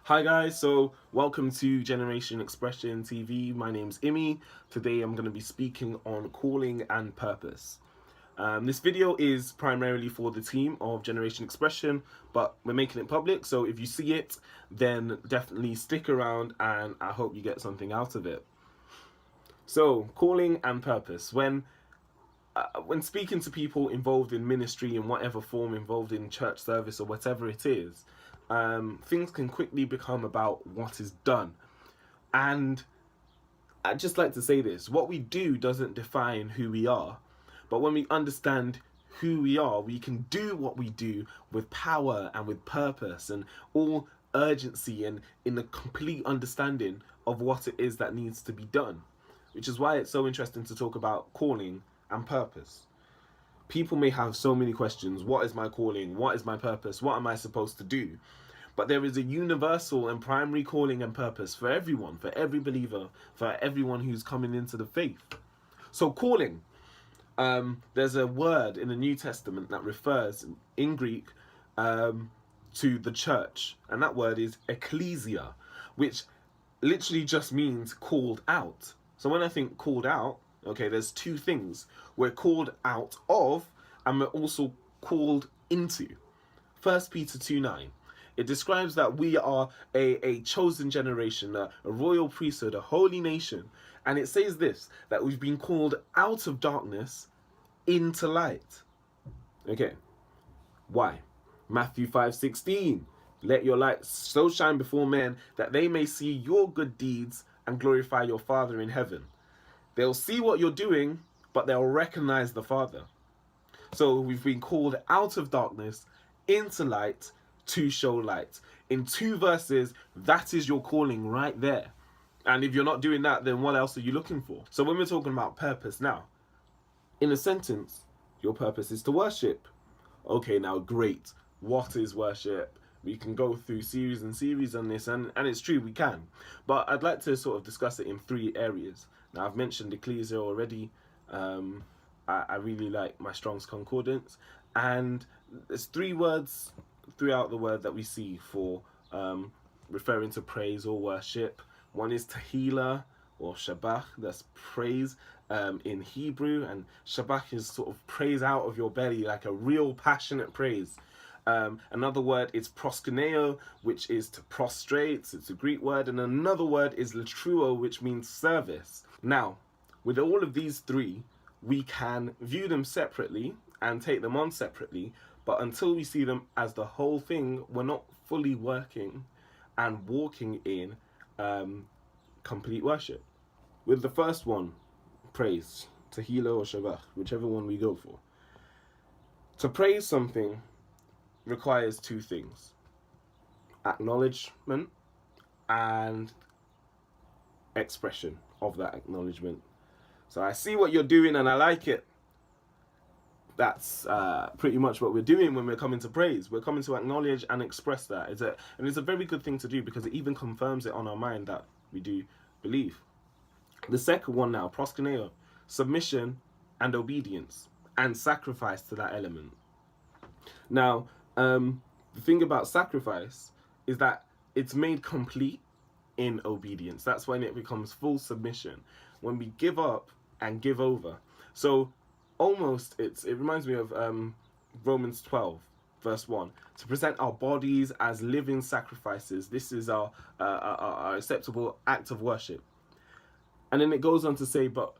Hi guys, so welcome to Generation Expression TV. My name's Imi. Today I'm going to be speaking on calling and purpose. This video is primarily for the team of Generation Expression, but we're making it public, so if you see it, then definitely stick around and I hope you get something out of it. So, calling and purpose. When speaking to people involved in ministry in whatever form, involved in church service or whatever it is, things can quickly become about what is done. And I'd just like to say this: what we do doesn't define who we are, but when we understand who we are, we can do what we do with power and with purpose and all urgency and in a complete understanding of what it is that needs to be done. Which is why it's so interesting to talk about calling and purpose. People may have so many questions. What is my calling? What is my purpose? What am I supposed to do? But there is a universal and primary calling and purpose for everyone, for every believer, for everyone who's coming into the faith. So calling, there's a word in the New Testament that refers in Greek to the church, and that word is ecclesia, which literally just means called out. So when I think called out, okay, there's two things. We're called out of, and we're also called into. 1 Peter 2:9. It describes that we are a chosen generation, a royal priesthood, a holy nation. And it says this, that we've been called out of darkness into light. Okay, why? Matthew 5:16. Let your light so shine before men that they may see your good deeds and glorify your Father in heaven. They'll see what you're doing, but they'll recognize the Father. So we've been called out of darkness into light to show light. In 2 verses, that is your calling right there. And if you're not doing that, then what else are you looking for? So when we're talking about purpose now, in a sentence, your purpose is to worship. Okay, now great. What is worship? We can go through series and series on this, and it's true, we can. But I'd like to sort of discuss it in 3 areas. Now, I've mentioned ecclesia already. I really like my Strong's Concordance. And there's 3 words throughout the word that we see for referring to praise or worship. One is tehillah or shabach, that's praise in Hebrew, and shabach is sort of praise out of your belly, like a real passionate praise. Another word is proskuneo, which is to prostrate. It's a Greek word. And another word is latruo, which means service. Now, with all of these 3, we can view them separately and take them on separately. But until we see them as the whole thing, we're not fully working and walking in complete worship. With the first one, praise, tehillah or shabach, whichever one we go for. To praise something requires 2 things: acknowledgement and expression of that acknowledgement. So I see what you're doing and I like it. That's pretty much what we're doing when we're coming to praise. We're coming to acknowledge and express that. It's a very good thing to do because it even confirms it on our mind that we do believe. The second one now, proskuneo, submission and obedience and sacrifice to that element. Now, the thing about sacrifice is that it's made complete in obedience. That's when it becomes full submission, when we give up and give over. So almost it reminds me of Romans 12 verse 1, to present our bodies as living sacrifices. This is our acceptable act of worship. And then it goes on to say, but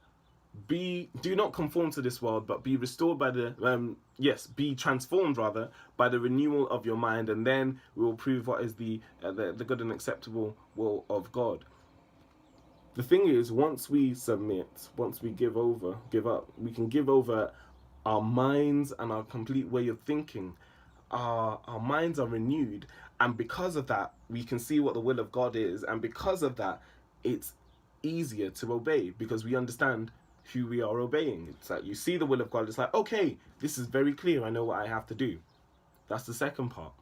do not conform to this world, but be restored by be transformed rather by the renewal of your mind, and then we will prove what is the good and acceptable will of God. The thing is, once we submit, once we give up, we can give over our minds and our complete way of thinking. Our minds are renewed, and because of that, we can see what the will of God is, and because of that, it's easier to obey because we understand who we are obeying. It's like you see the will of God, it's like, okay, this is very clear, I know what I have to do. That's the second part.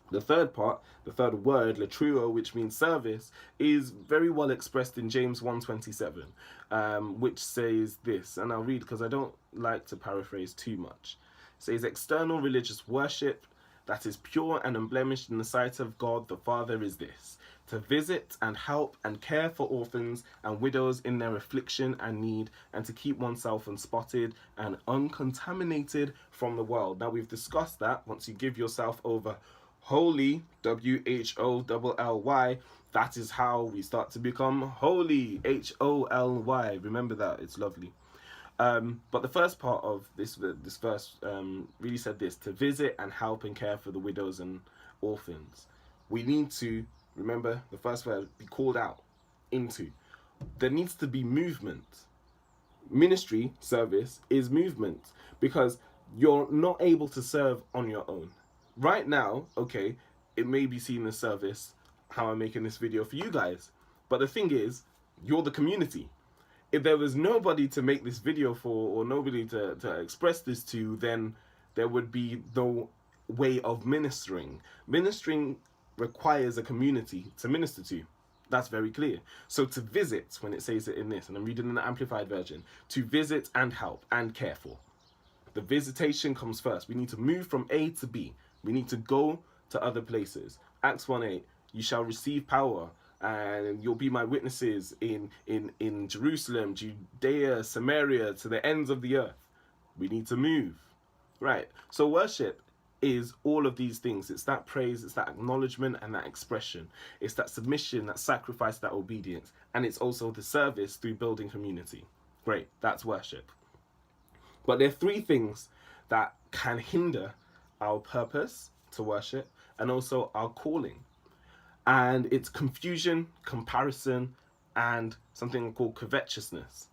The third part, the third word, latruo, which means service, is very well expressed in James 1:27, which says this, and I'll read because I don't like to paraphrase too much. It says, external religious worship that is pure and unblemished in the sight of God the Father is this: to visit and help and care for orphans and widows in their affliction and need, and to keep oneself unspotted and uncontaminated from the world. Now, we've discussed that once you give yourself over wholly, WHOLLY, that is how we start to become holy, HOLY. Remember that, it's lovely. But the first part of this verse really said this: to visit and help and care for the widows and orphans. We need to remember the first word, be called out into. There needs to be movement. Ministry service is movement, because you're not able to serve on your own. Right now, okay, it may be seen as service, how I'm making this video for you guys. But the thing is, you're the community. If there was nobody to make this video for, or nobody to express this to, then there would be no way of ministering. Ministering requires a community to minister to. That's very clear. So to visit, when it says it in this, and I'm reading in the Amplified Version, to visit and help and care for. The visitation comes first. We need to move from A to B. We need to go to other places. Acts 1:8, you shall receive power, and you'll be my witnesses in Jerusalem, Judea, Samaria, to the ends of the earth. We need to move. Right. So worship is all of these things. It's that praise, it's that acknowledgement and that expression. It's that submission, that sacrifice, that obedience. And it's also the service through building community. Great. That's worship. But there are three things that can hinder our purpose to worship and also our calling. And it's confusion, comparison, and something called covetousness.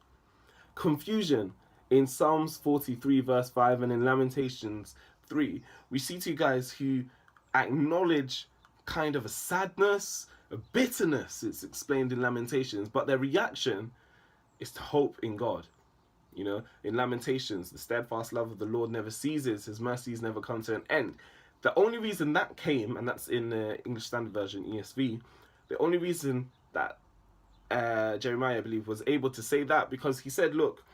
Confusion, in Psalms 43 verse 5 and in Lamentations 3, we see two guys who acknowledge kind of a sadness, a bitterness, it's explained in Lamentations, but their reaction is to hope in God. You know, in Lamentations, the steadfast love of the Lord never ceases, his mercies never come to an end. The only reason that came, and that's in the English Standard Version, ESV, the only reason that Jeremiah, I believe, was able to say that, because he said, look,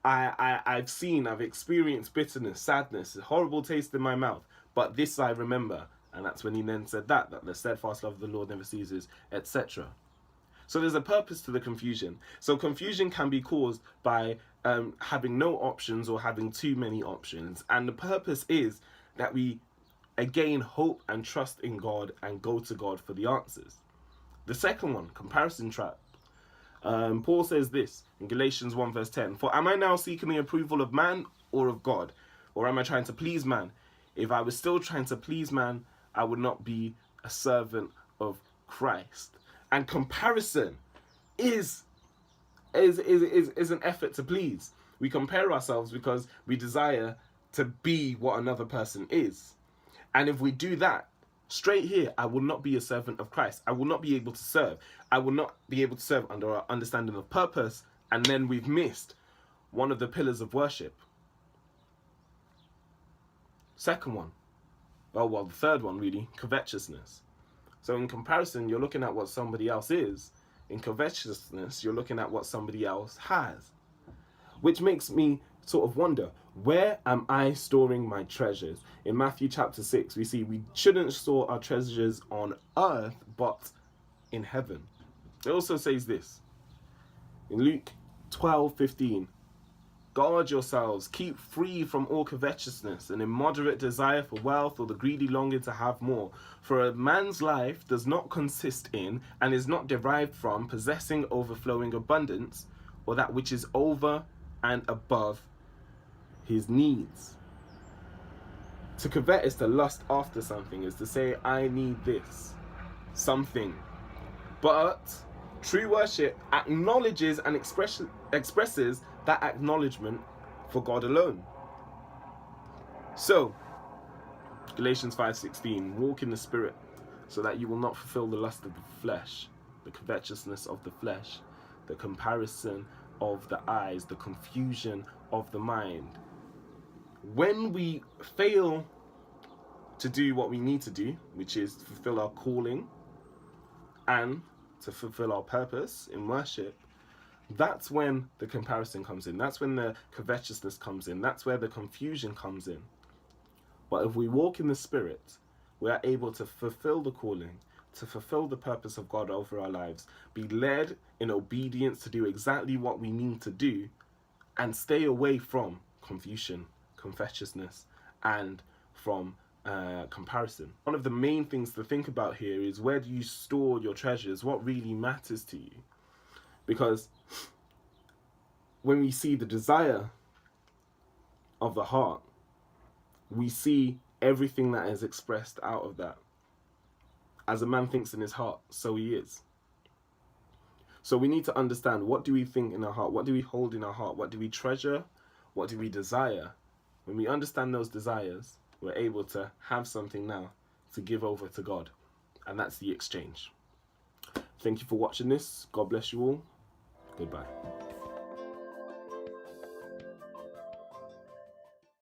I've experienced bitterness, sadness, a horrible taste in my mouth, but this I remember. And that's when he then said that the steadfast love of the Lord never ceases, etc. So there's a purpose to the confusion. So confusion can be caused by having no options or having too many options. And the purpose is that we, again, hope and trust in God and go to God for the answers. The second one, comparison trap. Paul says this in Galatians 1 verse 10, for am I now seeking the approval of man or of God? Or am I trying to please man? If I was still trying to please man, I would not be a servant of Christ. And comparison is an effort to please. We compare ourselves because we desire to be what another person is. And if we do that, straight here, I will not be a servant of Christ. I will not be able to serve. I will not be able to serve under our understanding of purpose. And then we've missed one of the pillars of worship. Second one. The third one, really, covetousness. So in comparison, you're looking at what somebody else is. In covetousness, you're looking at what somebody else has. Which makes me sort of wonder, where am I storing my treasures? In Matthew chapter 6, we see we shouldn't store our treasures on earth, but in heaven. It also says this in Luke 12:15. Guard yourselves, keep free from all covetousness and immoderate desire for wealth or the greedy longing to have more. For a man's life does not consist in and is not derived from possessing overflowing abundance or that which is over and above his needs. To covet is to lust after something, is to say, I need this, something. But true worship acknowledges and expresses that acknowledgement for God alone. So, Galatians 5:16, walk in the Spirit, so that you will not fulfill the lust of the flesh, the covetousness of the flesh, the comparison of the eyes, the confusion of the mind. When we fail to do what we need to do, which is to fulfill our calling and to fulfill our purpose in worship, that's when the comparison comes in. That's when the covetousness comes in. That's where the confusion comes in. But if we walk in the Spirit we are able to fulfill the calling, to fulfill the purpose of God over our lives, be led in obedience to do exactly what we need to do, and stay away from confusion, covetousness, and from comparison. One of the main things to think about here is, where do you store your treasures? What really matters to you? Because when we see the desire of the heart, we see everything that is expressed out of that. As a man thinks in his heart, so he is. So we need to understand, what do we think in our heart? What do we hold in our heart? What do we treasure? What do we desire? When we understand those desires, we're able to have something now to give over to God. And that's the exchange. Thank you for watching this. God bless you all. Goodbye.